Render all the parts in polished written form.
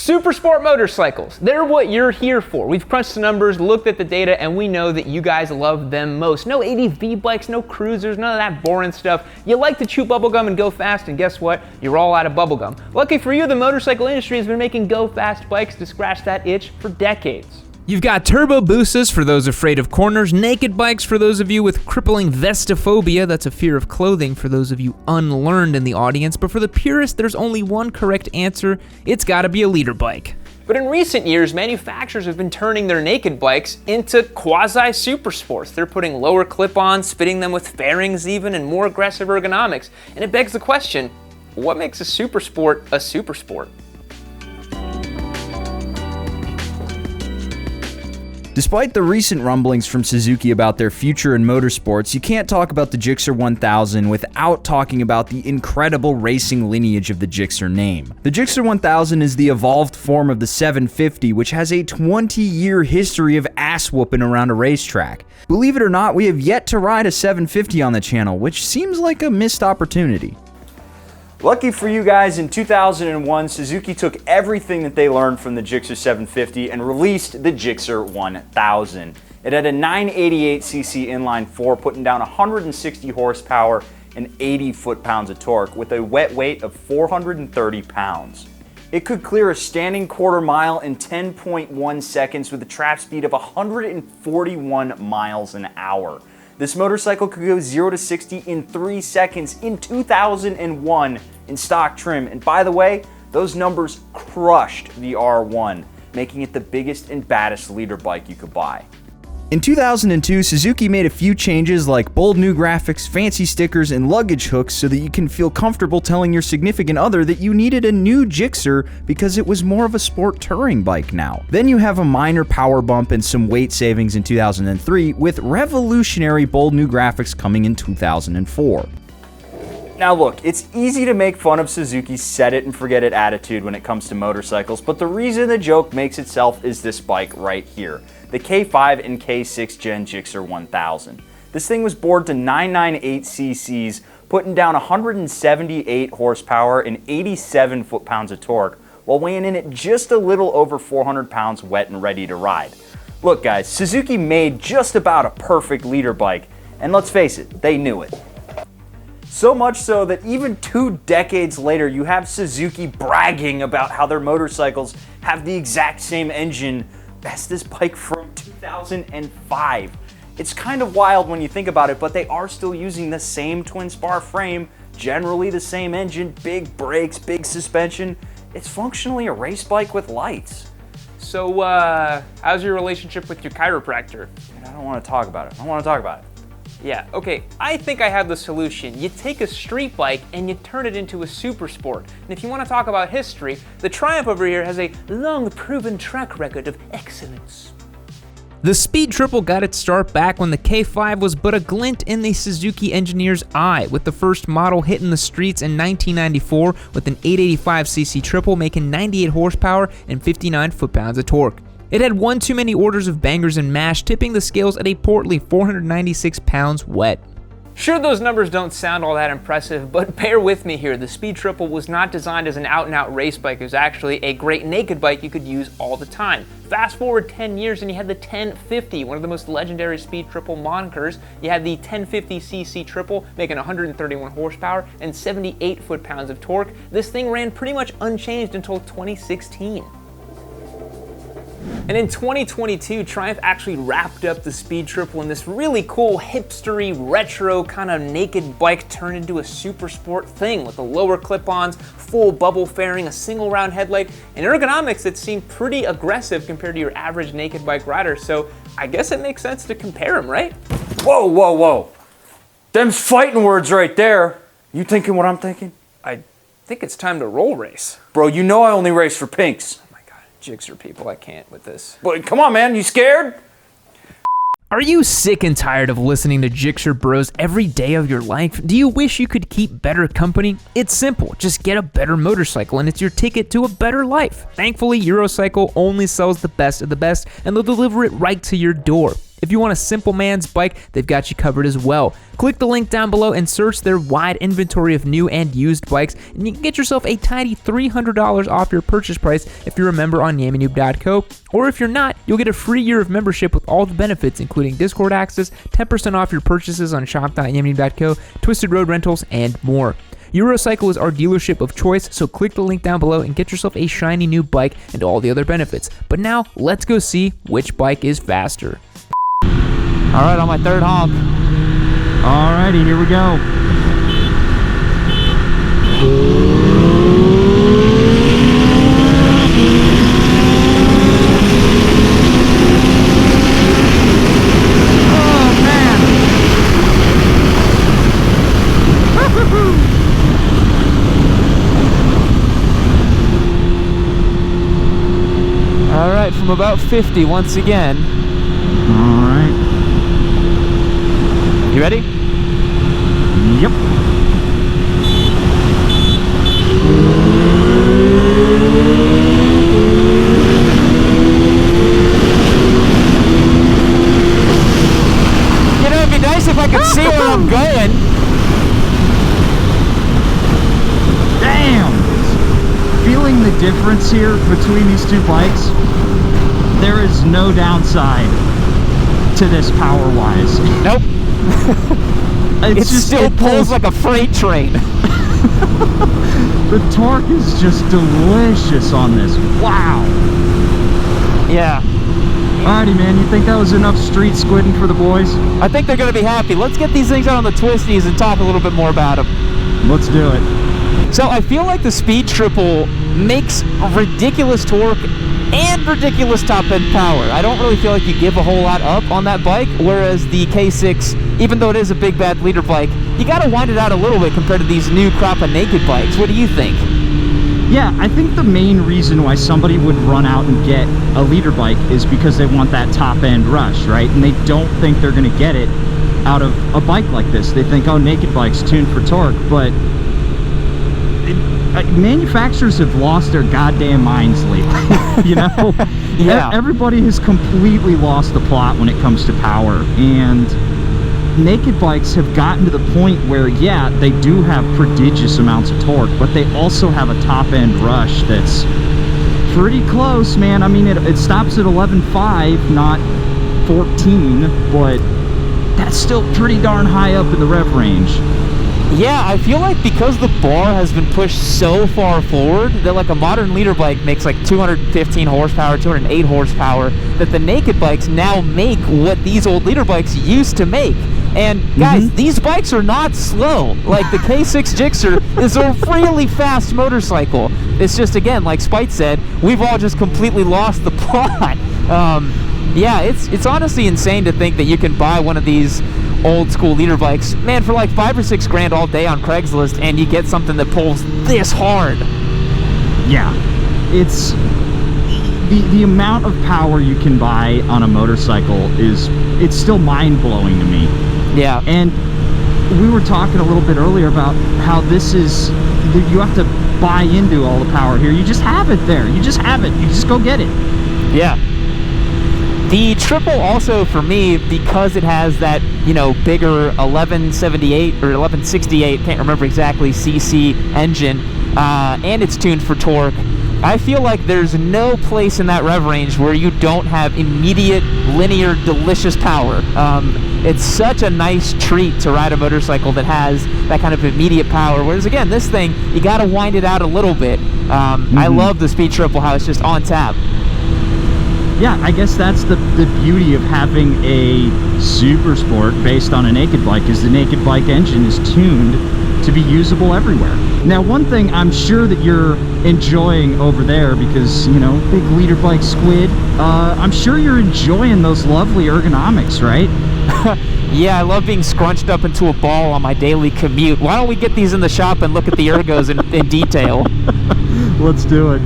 SUPERSPORT motorcycles, they're what you're here for. We've crunched the numbers, looked at the data, and we know that you guys love them most. No ADV bikes, no cruisers, none of that boring stuff. You like to chew bubblegum and go fast, and guess what? You're all out of bubblegum. Lucky for you, the motorcycle industry has been making go fast bikes to scratch that itch for decades. You've got Turbo Busas for those afraid of corners, naked bikes for those of you with crippling vestophobia, that's a fear of clothing for those of you unlearned in the audience, but for the purist, there's only one correct answer: it's gotta be a leader bike. But in recent years, manufacturers have been turning their naked bikes into quasi-supersports. They're putting lower clip-ons, fitting them with fairings even, and more aggressive ergonomics. And it begs the question, what makes a supersport a supersport? Despite the recent rumblings from Suzuki about their future in motorsports, you can't talk about the GSX 1000 without talking about the incredible racing lineage of the GSX name. The GSX 1000 is the evolved form of the 750, which has a 20-year history of ass-whooping around a racetrack. Believe it or not, we have yet to ride a 750 on the channel, which seems like a missed opportunity. Lucky for you guys, in 2001, Suzuki took everything that they learned from the GSX 750 and released the GSX 1000. It had a 988cc inline 4, putting down 160 horsepower and 80 foot-pounds of torque with a wet weight of 430 pounds. It could clear a standing quarter mile in 10.1 seconds with a trap speed of 141 miles an hour. This motorcycle could go 0 to 60 in 3 seconds in 2001 in stock trim. And by the way, those numbers crushed the R1, making it the biggest and baddest leader bike you could buy. In 2002, Suzuki made a few changes like bold new graphics, fancy stickers, and luggage hooks so that you can feel comfortable telling your significant other that you needed a new GSX because it was more of a sport touring bike now. Then you have a minor power bump and some weight savings in 2003, with revolutionary bold new graphics coming in 2004. Now look, it's easy to make fun of Suzuki's set it and forget it attitude when it comes to motorcycles, but the reason the joke makes itself is this bike right here, the K5 and K6 Gen GSX 1000. This thing was bored to 998 cc's, putting down 178 horsepower and 87 foot-pounds of torque, while weighing in at just a little over 400 pounds wet and ready to ride. Look guys, Suzuki made just about a perfect leader bike, and let's face it, they knew it. So much so that even 2 decades later, you have Suzuki bragging about how their motorcycles have the exact same engine as this bike from 2005. It's kind of wild when you think about it, but they are still using the same twin spar frame, generally the same engine, big brakes, big suspension. It's functionally a race bike with lights. So, how's your relationship with your chiropractor? I don't want to talk about it. I don't want to talk about it. Yeah, okay, I think I have the solution. You take a street bike and you turn it into a super sport. And if you want to talk about history, the Triumph over here has a long proven track record of excellence. The Speed Triple got its start back when the K5 was but a glint in the Suzuki engineer's eye, with the first model hitting the streets in 1994 with an 885cc triple making 98 horsepower and 59 foot-pounds of torque. It had one too many orders of bangers and mash, tipping the scales at a portly 496 pounds wet. Sure, those numbers don't sound all that impressive, but bear with me here. The Speed Triple was not designed as an out-and-out race bike. It was actually a great naked bike you could use all the time. Fast forward 10 years and you had the 1050, one of the most legendary Speed Triple monikers. You had the 1050cc Triple making 131 horsepower and 78 foot-pounds of torque. This thing ran pretty much unchanged until 2016. And in 2022, Triumph actually wrapped up the Speed Triple in this really cool, hipstery, retro kind of naked bike turned into a super sport thing with the lower clip-ons, full bubble fairing, a single round headlight, and ergonomics that seem pretty aggressive compared to your average naked bike rider. So I guess it makes sense to compare them, right? Whoa, whoa, whoa. Them's fighting words right there. You thinking what I'm thinking? I think it's time to roll race. Bro, you know I only race for pinks. Gixxer people, I can't with this. But come on, man, you scared? Are you sick and tired of listening to Gixxer bros every day of your life? Do you wish you could keep better company? It's simple, just get a better motorcycle and it's your ticket to a better life. Thankfully, Eurocycle only sells the best of the best and they'll deliver it right to your door. If you want a simple man's bike, they've got you covered as well. Click the link down below and search their wide inventory of new and used bikes, and you can get yourself a tidy $300 off your purchase price if you're a member on yamanoob.co, or if you're not, you'll get a free year of membership with all the benefits, including Discord access, 10% off your purchases on shop.yamanoob.co, Twisted Road rentals, and more. Eurocycle is our dealership of choice, so click the link down below and get yourself a shiny new bike and all the other benefits. But now, let's go see which bike is faster. All right, on my third honk. Alrighty, here we go. Oh, man. All right, from about 50 once again. All right. You ready? Yep. You know, it'd be nice if I could see where I'm going. Damn! Feeling the difference here between these two bikes, there is no downside to this power-wise. Nope. It still pulls like a freight train. The torque is just delicious on this. Wow. Yeah. Alrighty, man. You think that was enough street squidding for the boys? I think they're going to be happy. Let's get these things out on the twisties and talk a little bit more about them. Let's do it. So I feel like the Speed Triple makes ridiculous torque and ridiculous top-end power. I don't really feel like you give a whole lot up on that bike, whereas the K6, even though it is a big bad leader bike, you got to wind it out a little bit compared to these new crop of naked bikes. What do you think? Yeah, I think the main reason why somebody would run out and get a leader bike is because they want that top-end rush, right? And they don't think they're going to get it out of a bike like this. They think, oh, naked bike's tuned for torque, but manufacturers have lost their goddamn minds lately. You know? Yeah. Everybody has completely lost the plot when it comes to power, and naked bikes have gotten to the point where, yeah, they do have prodigious amounts of torque, but they also have a top-end rush that's pretty close, man. I mean, it stops at 11.5, not 14, but that's still pretty darn high up in the rev range. Yeah, I feel like because the bar has been pushed so far forward that like a modern leader bike makes like 215 horsepower, 208 horsepower, that the naked bikes now make what these old leader bikes used to make. And guys, these bikes are not slow. Like the K6 Gixxer is a really fast motorcycle. It's just, again, like Spite said, we've all just completely lost the plot. Yeah, it's honestly insane to think that you can buy one of these old school leader bikes, man, for like $5 or $6 grand all day on Craigslist, and you get something that pulls this hard. Yeah, it's the amount of power you can buy on a motorcycle it's still mind-blowing to me. Yeah. And we were talking a little bit earlier about how this is, you have to buy into all the power here. You just have it there. You just have it. You just go get it. Yeah. The Triple also, for me, because it has that, you know, bigger 1178 or 1168, can't remember exactly, CC engine, and it's tuned for torque, I feel like there's no place in that rev range where you don't have immediate, linear, delicious power. It's such a nice treat to ride a motorcycle that has that kind of immediate power, whereas again, this thing, you gotta wind it out a little bit. I love the Speed Triple, how it's just on tap. Yeah, I guess that's the beauty of having a SUPERSPORT based on a naked bike, is the naked bike engine is tuned to be usable everywhere. Now, one thing I'm sure that you're enjoying over there, because, you know, big leader bike squid, I'm sure you're enjoying those lovely ergonomics, right? Yeah, I love being scrunched up into a ball on my daily commute. Why don't we get these in the shop and look at the ergos in detail? Let's do it.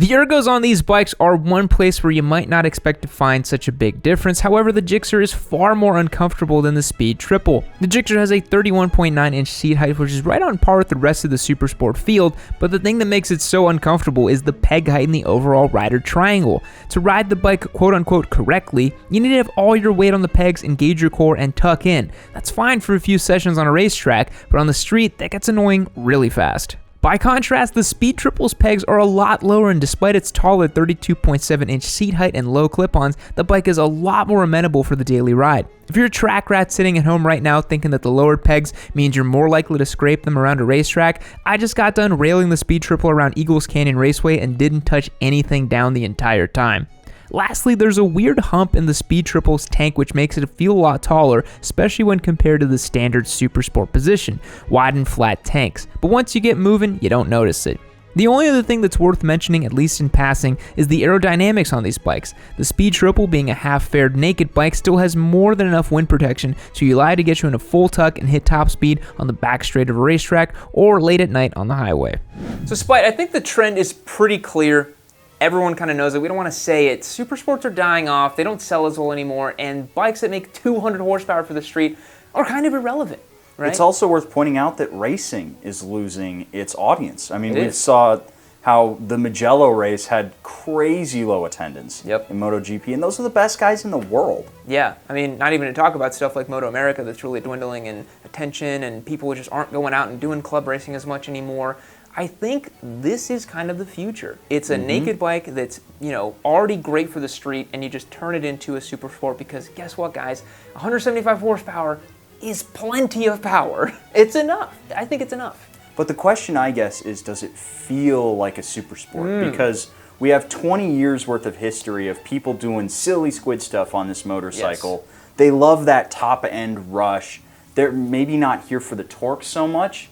The ergos on these bikes are one place where you might not expect to find such a big difference. However, the Gixxer is far more uncomfortable than the Speed Triple. The Gixxer has a 31.9-inch seat height, which is right on par with the rest of the SUPERSPORT field, but the thing that makes it so uncomfortable is the peg height in the overall rider triangle. To ride the bike quote-unquote correctly, you need to have all your weight on the pegs, engage your core, and tuck in. That's fine for a few sessions on a racetrack, but on the street, that gets annoying really fast. By contrast, the Speed Triple's pegs are a lot lower, and despite its taller 32.7-inch seat height and low clip-ons, the bike is a lot more amenable for the daily ride. If you're a track rat sitting at home right now thinking that the lowered pegs means you're more likely to scrape them around a racetrack, I just got done railing the Speed Triple around Eagles Canyon Raceway and didn't touch anything down the entire time. Lastly, there's a weird hump in the Speed Triple's tank which makes it feel a lot taller, especially when compared to the standard SUPERSPORT position, wide and flat tanks. But once you get moving, you don't notice it. The only other thing that's worth mentioning, at least in passing, is the aerodynamics on these bikes. The Speed Triple, being a half-faired naked bike, still has more than enough wind protection, so you allow it to get you in a full tuck and hit top speed on the back straight of a racetrack or late at night on the highway. So Spite, I think the trend is pretty clear. Everyone kind of knows it. We don't want to say it. Supersports are dying off. They don't sell as well anymore. And bikes that make 200 horsepower for the street are kind of irrelevant, right? It's also worth pointing out that racing is losing its audience. I mean, we saw how the Mugello race had crazy low attendance in MotoGP, and those are the best guys in the world. Yeah, I mean, not even to talk about stuff like Moto America that's really dwindling in attention, and people just aren't going out and doing club racing as much anymore. I think this is kind of the future. It's a naked bike that's, you know, already great for the street, and you just turn it into a super sport because guess what, guys? 175 horsepower is plenty of power. It's enough. I think it's enough. But the question, I guess, is does it feel like a super sport? Because we have 20 years worth of history of people doing silly squid stuff on this motorcycle. Yes. They love that top-end rush. They're maybe not here for the torque so much.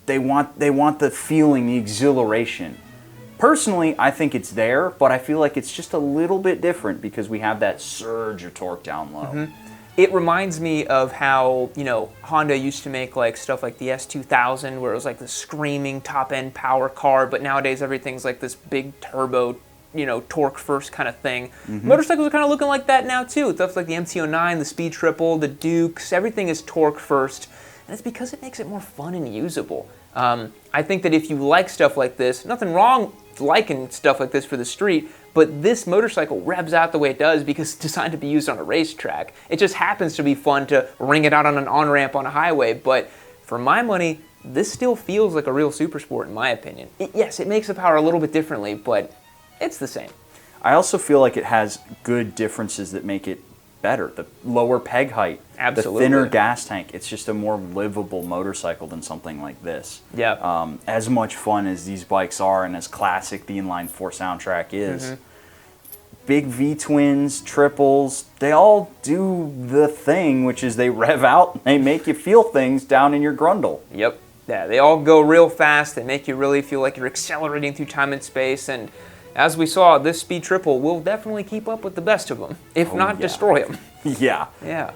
They want the feeling, the exhilaration. Personally, I think it's there, but I feel like it's just a little bit different because we have that surge of torque down low. It reminds me of how, you know, Honda used to make like stuff like the S2000 where it was like the screaming top-end power car, but nowadays everything's like this big turbo, you know, torque first kind of thing. Motorcycles are kind of looking like that now too. Stuff like the MT-09, the Speed Triple, the Dukes, everything is torque first. And it's because it makes it more fun and usable. I think that if you like stuff like this, nothing wrong with liking stuff like this for the street, but this motorcycle revs out the way it does because it's designed to be used on a racetrack. It just happens to be fun to ring it out on an on-ramp on a highway, but for my money, this still feels like a real super sport in my opinion. Yes, it makes the power a little bit differently, but it's the same. I also feel like it has good differences that make it better. The lower peg height, absolutely, the thinner gas tank. It's just a more livable motorcycle than something like this. Yeah. As much fun as these bikes are and as classic the inline 4 soundtrack is, big V-twins, triples, they all do the thing, which is they rev out and they make you feel things down in your grundle. Yep. Yeah, they all go real fast. They make you really feel like you're accelerating through time and space, and as we saw, this Speed Triple will definitely keep up with the best of them, if not destroy them. Yeah. Yeah.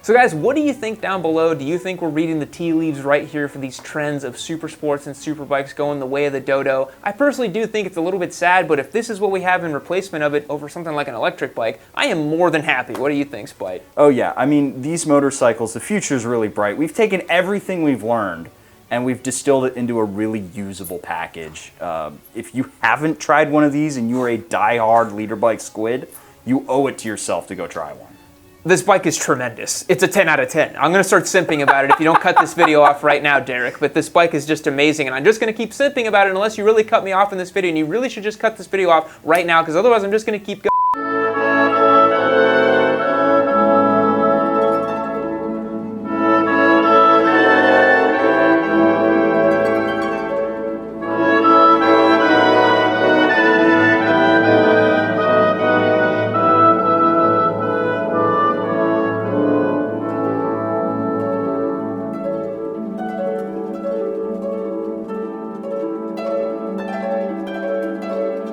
So guys, what do you think down below? Do you think we're reading the tea leaves right here for these trends of super sports and super bikes going the way of the dodo? I personally do think it's a little bit sad, but if this is what we have in replacement of it over something like an electric bike, I am more than happy. What do you think, Spite? Oh yeah, I mean, these motorcycles, the future's really bright. We've taken everything we've learned and we've distilled it into a really usable package. If you haven't tried one of these and you are a die-hard leader bike squid, you owe it to yourself to go try one. This bike is tremendous. It's a 10 out of 10. I'm going to start simping about it if you don't cut this video off right now, Derek, but this bike is just amazing, and I'm just going to keep simping about it unless you really cut me off in this video, and you really should just cut this video off right now, because otherwise I'm just going to keep going.